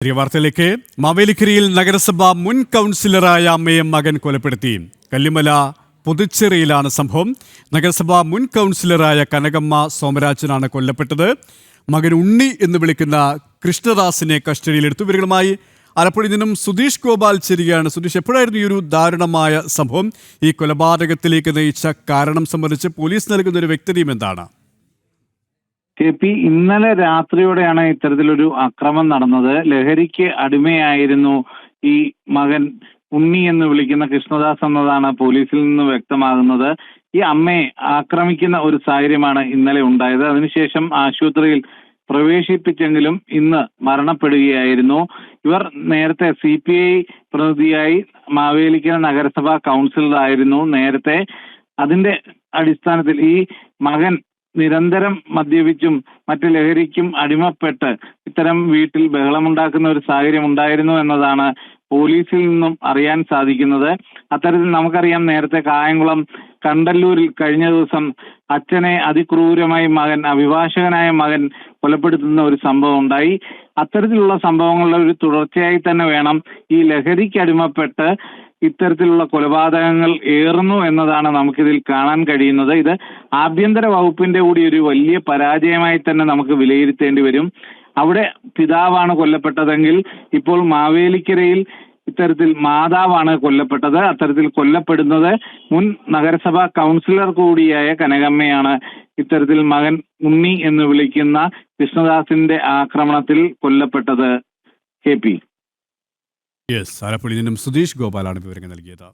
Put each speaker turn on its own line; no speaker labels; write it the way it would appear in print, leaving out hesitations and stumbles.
ചെറിയ വാർത്തയിലേക്ക്. മാവേലിക്കരയിൽ നഗരസഭ മുൻ കൗൺസിലറായ അമ്മയെ മകൻ കൊലപ്പെടുത്തി. കല്ലിമല പുതുച്ചേരിയിലാണ് സംഭവം. നഗരസഭ മുൻ കൗൺസിലറായ കനകമ്മ സോമരാജനാണ് കൊല്ലപ്പെട്ടത്. മകൻ ഉണ്ണി എന്ന് വിളിക്കുന്ന കൃഷ്ണദാസിനെ കസ്റ്റഡിയിലെടുത്തു. ഇവരുമായി ആലപ്പുഴയിൽ നിന്നും സുധീഷ് ഗോപാൽ ചേരുകയാണ്. സുധീഷ്, എപ്പോഴായിരുന്നു ഈ ഒരു ദാരുണമായ സംഭവം? ഈ കൊലപാതകത്തിലേക്ക് നയിച്ച കാരണം സംബന്ധിച്ച് പോലീസ് നൽകുന്ന ഒരു വ്യക്തതയും എന്താണ്?
KP, ഇന്നലെ രാത്രിയോടെയാണ് ഇത്തരത്തിലൊരു അക്രമം നടന്നത്. ലഹരിക്ക് അടിമയായിരുന്നു ഈ മകൻ ഉണ്ണി എന്ന് വിളിക്കുന്ന കൃഷ്ണദാസ് എന്നതാണ് പോലീസിൽ നിന്ന് വ്യക്തമാകുന്നത്. ഈ അമ്മയെ ആക്രമിക്കുന്ന ഒരു സാഹചര്യമാണ് ഇന്നലെ ഉണ്ടായത്. അതിനുശേഷം ആശുപത്രിയിൽ പ്രവേശിപ്പിച്ചെങ്കിലും ഇന്ന് മരണപ്പെടുകയായിരുന്നു. ഇവർ നേരത്തെ CPI പ്രതിനിധിയായി മാവേലിക്കര നഗരസഭാ കൗൺസിലറായിരുന്നു നേരത്തെ. അതിന്റെ അടിസ്ഥാനത്തിൽ ഈ മകൻ നിരന്തരം മദ്യപിച്ചും മറ്റ് ലഹരിക്കും അടിമപ്പെട്ട് ഇത്തരം വീട്ടിൽ ബഹളമുണ്ടാക്കുന്ന ഒരു സാഹചര്യം ഉണ്ടായിരുന്നു എന്നതാണ് പോലീസിൽ നിന്നും അറിയാൻ സാധിക്കുന്നത്. അത്തരത്തിൽ നമുക്കറിയാം, നേരത്തെ കായംകുളം കണ്ടല്ലൂരിൽ കഴിഞ്ഞ ദിവസം അച്ഛനെ അതിക്രൂരമായി അഭിഭാഷകനായ മകൻ കൊലപ്പെടുത്തുന്ന ഒരു സംഭവം ഉണ്ടായി. അത്തരത്തിലുള്ള സംഭവങ്ങളുടെ ഒരു തുടർച്ചയായി തന്നെ വേണം ഈ ലഹരിക്ക് അടിമപ്പെട്ട് ഇത്തരത്തിലുള്ള കൊലപാതകങ്ങൾ ഏറുന്നു എന്നതാണ് നമുക്കിതിൽ കാണാൻ കഴിയുന്നത്. ഇത് ആഭ്യന്തര വകുപ്പിന്റെ കൂടി ഒരു വലിയ പരാജയമായി തന്നെ നമുക്ക് വിലയിരുത്തേണ്ടി വരും. അവിടെ പിതാവാണ് കൊല്ലപ്പെട്ടതെങ്കിൽ ഇപ്പോൾ മാവേലിക്കരയിൽ ഇത്തരത്തിൽ മാതാവാണ് കൊല്ലപ്പെട്ടത്. അത്തരത്തിൽ കൊല്ലപ്പെടുന്നത് മുൻ നഗരസഭാ കൗൺസിലർ കൂടിയായ കനകമ്മയാണ്. ഇത്തരത്തിൽ മകൻ ഉണ്ണി എന്ന് വിളിക്കുന്ന കൃഷ്ണദാസിന്റെ ആക്രമണത്തിൽ കൊല്ലപ്പെട്ടത്. KP.
ആലപ്പുഴയിൽ നിന്നും സുധീഷ് ഗോപാലാണ് വിവരങ്ങൾ നൽകിയത്.